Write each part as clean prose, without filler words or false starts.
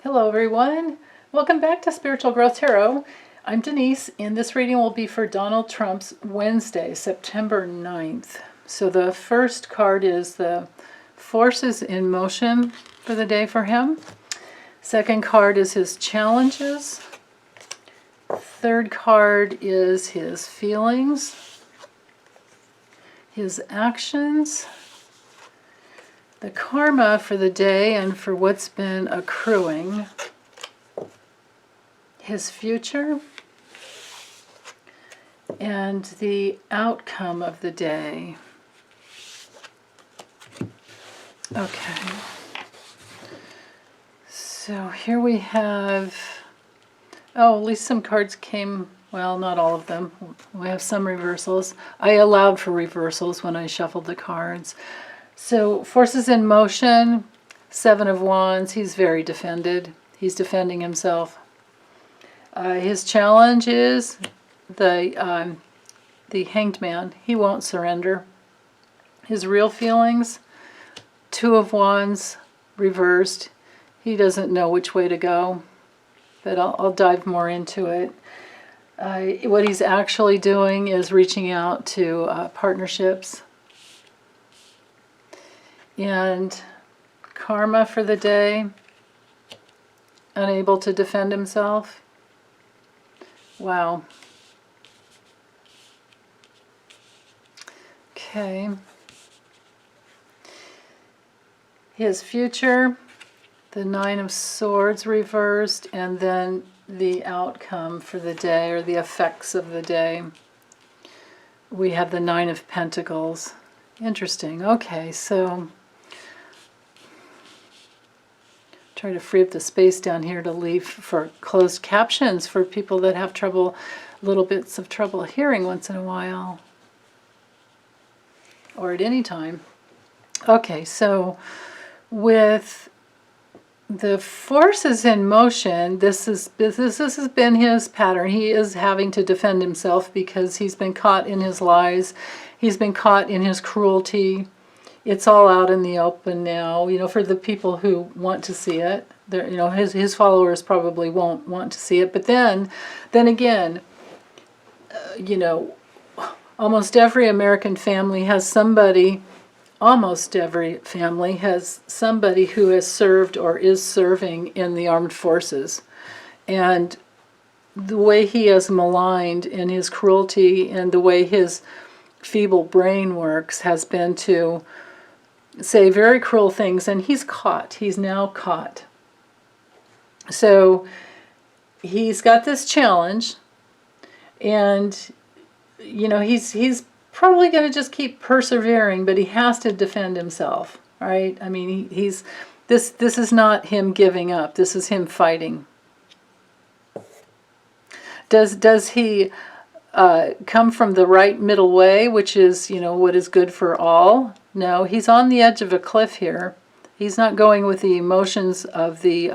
Hello everyone, welcome back to Spiritual Growth Tarot. I'm Denise, and this reading will be for Donald Trump's Wednesday, September 9th. So the first card is the forces in motion for the day for him. Second card is his challenges. Third card is his feelings, his actions, the karma for the day and for what's been accruing, his future, and the outcome of the day. Okay. So here we have, at least some cards came, well, not all of them. We have some reversals. I allowed for reversals when I shuffled the cards. So, forces in motion, Seven of Wands, he's very defended. He's defending himself. His challenge is the Hanged Man. He won't surrender. His real feelings, Two of Wands, reversed. He doesn't know which way to go, but I'll dive more into it. What he's actually doing is reaching out to partnerships. And karma for the day, unable to defend himself. Wow. Okay. His future, the Nine of Swords reversed, and then the outcome for the day, or the effects of the day. We have the Nine of Pentacles. Interesting. Okay, so try to free up the space down here to leave for closed captions for people that have trouble, little bits of trouble hearing once in a while, or at any time. Okay, so with the forces in motion, this has been his pattern. He is having to defend himself because he's been caught in his lies. He's been caught in his cruelty. It's all out in the open now, for the people who want to see it. His followers probably won't want to see it. But then again, almost every American family has somebody, almost every family has somebody who has served or is serving in the armed forces. And the way he is maligned in his cruelty and the way his feeble brain works has been to say very cruel things, and he's caught. He's now caught. So he's got this challenge, and he's probably going to just keep persevering, but he has to defend himself, right? I mean, this is not him giving up. This is him fighting. Does he come from the right middle way, which is, what is good for all? No, he's on the edge of a cliff here. He's not going with the emotions of the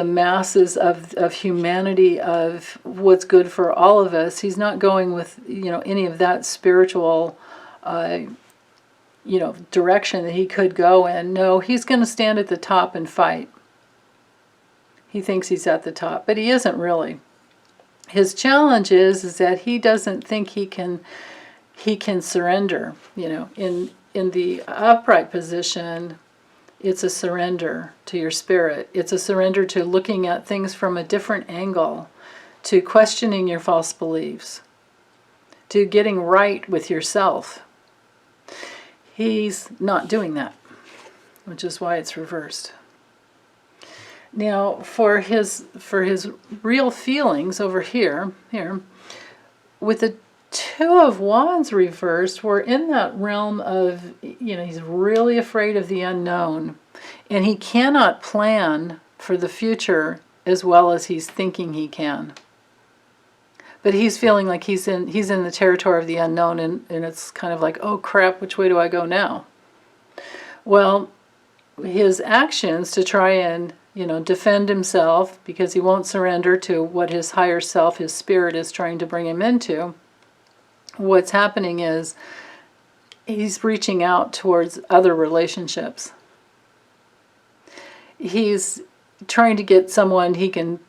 masses of humanity, of what's good for all of us. He's not going with any of that spiritual direction that he could go in. No, he's going to stand at the top and fight. He thinks he's at the top, but he isn't really. His challenge is that he doesn't think he can surrender. In the upright position, it's a surrender to your spirit. It's a surrender to looking at things from a different angle, to questioning your false beliefs, to getting right with yourself. He's not doing that, which is why it's reversed. Now, for his real feelings over here, with the Two of Wands reversed, we're in that realm of, he's really afraid of the unknown, and he cannot plan for the future as well as he's thinking he can. But he's feeling like he's in the territory of the unknown, and it's kind of like, oh crap, which way do I go now? Well, his actions to try and defend himself, because he won't surrender to what his higher self, his spirit, is trying to bring him into. What's happening is he's reaching out towards other relationships. he's trying to get someone he can,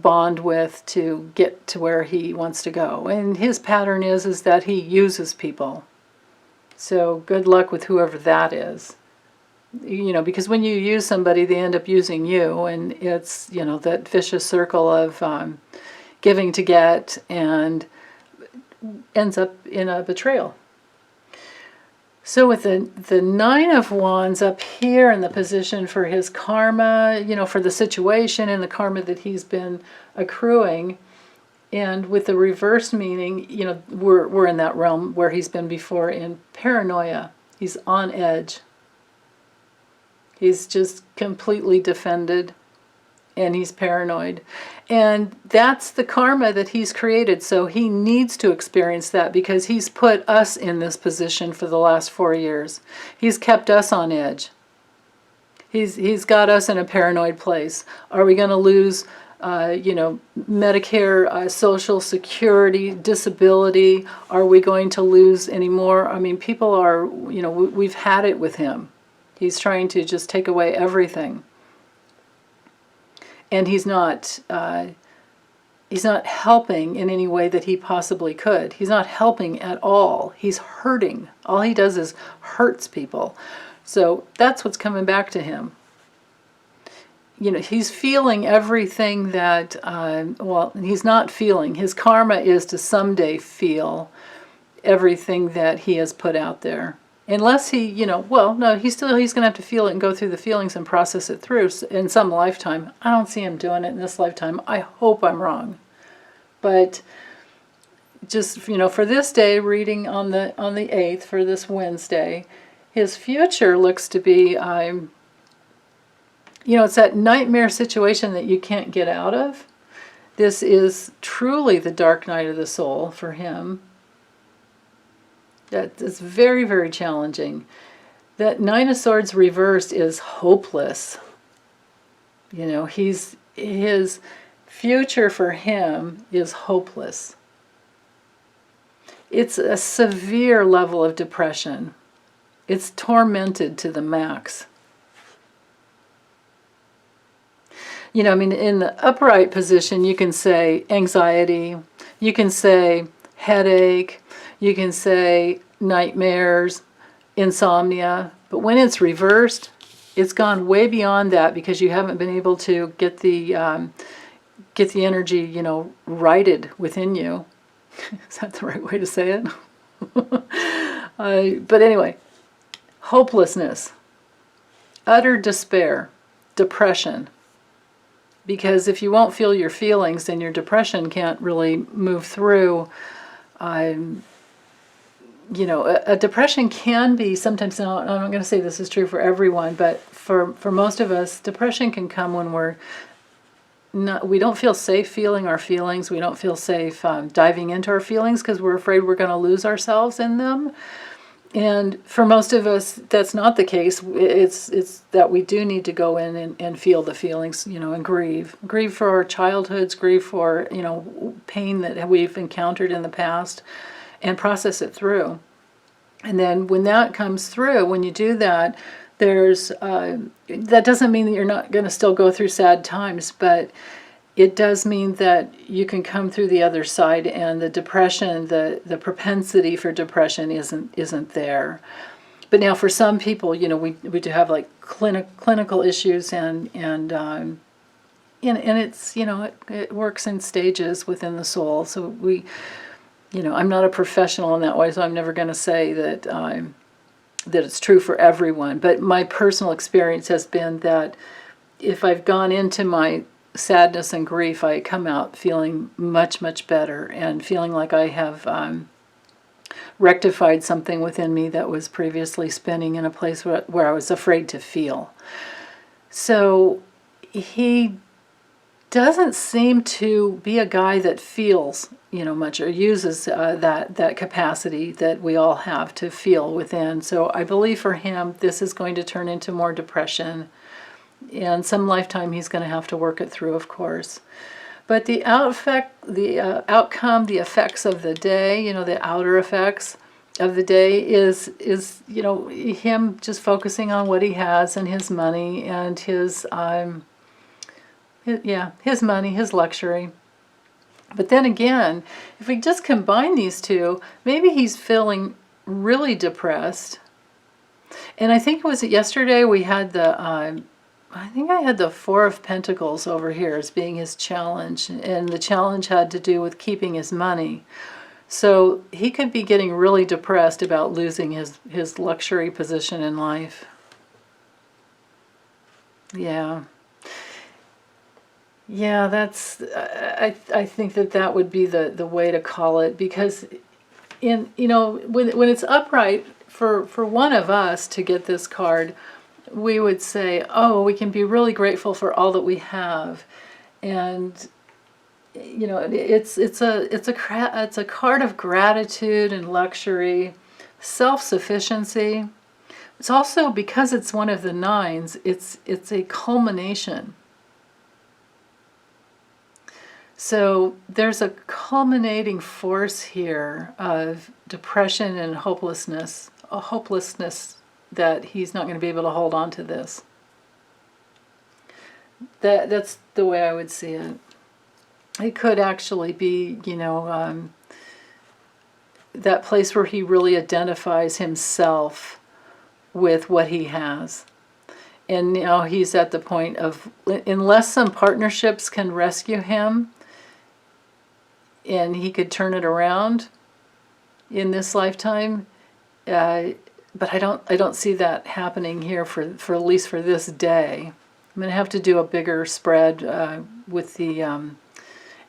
bond with to get to where he wants to go. And his pattern is that he uses people. So good luck with whoever that is. Because when you use somebody, they end up using you, and it's, that vicious circle of giving to get, and ends up in a betrayal. So with the Nine of Wands up here in the position for his karma, for the situation and the karma that he's been accruing, and with the reverse meaning, we're in that realm where he's been before in paranoia. He's on edge. He's just completely defended, and he's paranoid. And that's the karma that he's created, so he needs to experience that because he's put us in this position for the last 4 years. He's kept us on edge. He's got us in a paranoid place. Are we going to lose, Medicare, Social Security, disability? Are we going to lose any more? I mean, people are, we've had it with him. He's trying to just take away everything. And he's not helping in any way that he possibly could. He's not helping at all. He's hurting. All he does is hurts people. So that's what's coming back to him. He's feeling everything that, he's not feeling. His karma is to someday feel everything that he has put out there. Unless he, no, he's going to have to feel it and go through the feelings and process it through in some lifetime. I don't see him doing it in this lifetime. I hope I'm wrong. But just, for this day, reading on the 8th, for this Wednesday, his future looks to be, it's that nightmare situation that you can't get out of. This is truly the dark night of the soul for him. That is very, very challenging. That Nine of Swords reversed is hopeless. His future for him is hopeless. It's a severe level of depression. It's tormented to the max. In the upright position, you can say anxiety, you can say headache, you can say nightmares, insomnia, but when it's reversed, it's gone way beyond that because you haven't been able to get the energy, righted within you. Is that the right way to say it? But anyway, hopelessness, utter despair, depression. Because if you won't feel your feelings, then your depression can't really move through. A depression can be sometimes, now I'm not going to say this is true for everyone, but for most of us, depression can come when we don't feel safe feeling our feelings. We don't feel safe diving into our feelings because we're afraid we're going to lose ourselves in them. And for most of us, that's not the case. It's that we do need to go in and feel the feelings, and grieve. Grieve for our childhoods, grieve for, pain that we've encountered in the past, and process it through. And then when that comes through, when you do that, that doesn't mean that you're not going to still go through sad times, but it does mean that you can come through the other side, and the depression, the propensity for depression isn't there. But now for some people, we do have like clinical issues, and it's, it works in stages within the soul. So I'm not a professional in that way, so I'm never going to say that that it's true for everyone. But my personal experience has been that if I've gone into my sadness and grief, I come out feeling much, much better and feeling like I have rectified something within me that was previously spinning in a place where I was afraid to feel. So he doesn't seem to be a guy that feels, much, or uses that capacity that we all have to feel within. So I believe for him, this is going to turn into more depression. And some lifetime he's going to have to work it through, of course. But the outcome, the effects of the day, the outer effects, of the day is you know, him just focusing on what he has and his money and his money, his luxury. But then again, if we just combine these two, maybe he's feeling really depressed. And I think it was yesterday we had the I think I had the Four of Pentacles over here as being his challenge, and the challenge had to do with keeping his money. So he could be getting really depressed about losing his luxury position in life. Yeah. Yeah, that's, I think that would be the way to call it, because you know, when it's upright, for one of us to get this card, we would say, oh, we can be really grateful for all that we have. And you know, it's a card of gratitude and luxury, self-sufficiency. It's also, because it's one of the nines, it's a culmination. So there's a culminating force here of depression and hopelessness, a hopelessness that he's not going to be able to hold on to this. That's the way I would see it. It could actually be, you know, that place where he really identifies himself with what he has. And now he's at the point of, unless some partnerships can rescue him and he could turn it around in this lifetime, but I don't see that happening here for at least for this day. I'm going to have to do a bigger spread with the, and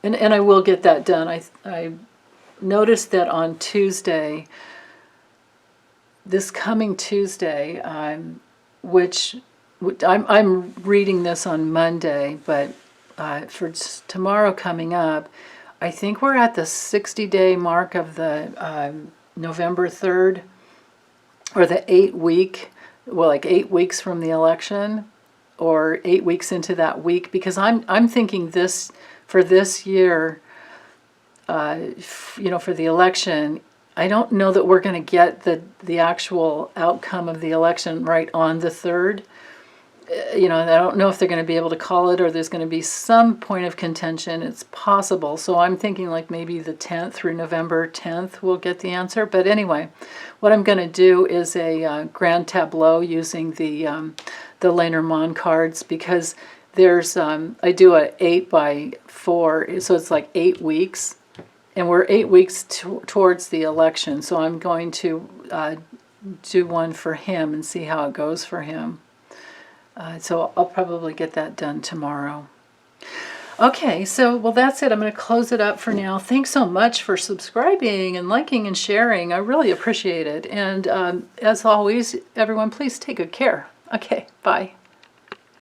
I will get that done. I noticed that on Tuesday, this coming Tuesday, which I'm reading this on Monday, but for tomorrow coming up, I think we're at the 60-day mark of the November 3rd, or the 8-week, well, like 8 weeks from the election, or 8 weeks into that week, because I'm thinking this, for this year, you know, for the election, I don't know that we're going to get the actual outcome of the election right on the 3rd. You know, I don't know if they're going to be able to call it, or there's going to be some point of contention. It's possible. So I'm thinking like maybe the 10th, through November 10th, we'll get the answer. But anyway, what I'm going to do is a grand tableau using the Lenormand cards, because there's, I do a 8x4, so it's like 8 weeks. And we're 8 weeks towards the election. So I'm going to do one for him and see how it goes for him. So I'll probably get that done tomorrow. Okay, so, well, that's it. I'm going to close it up for now. Thanks so much for subscribing and liking and sharing. I really appreciate it. And as always, everyone, please take good care. Okay, bye.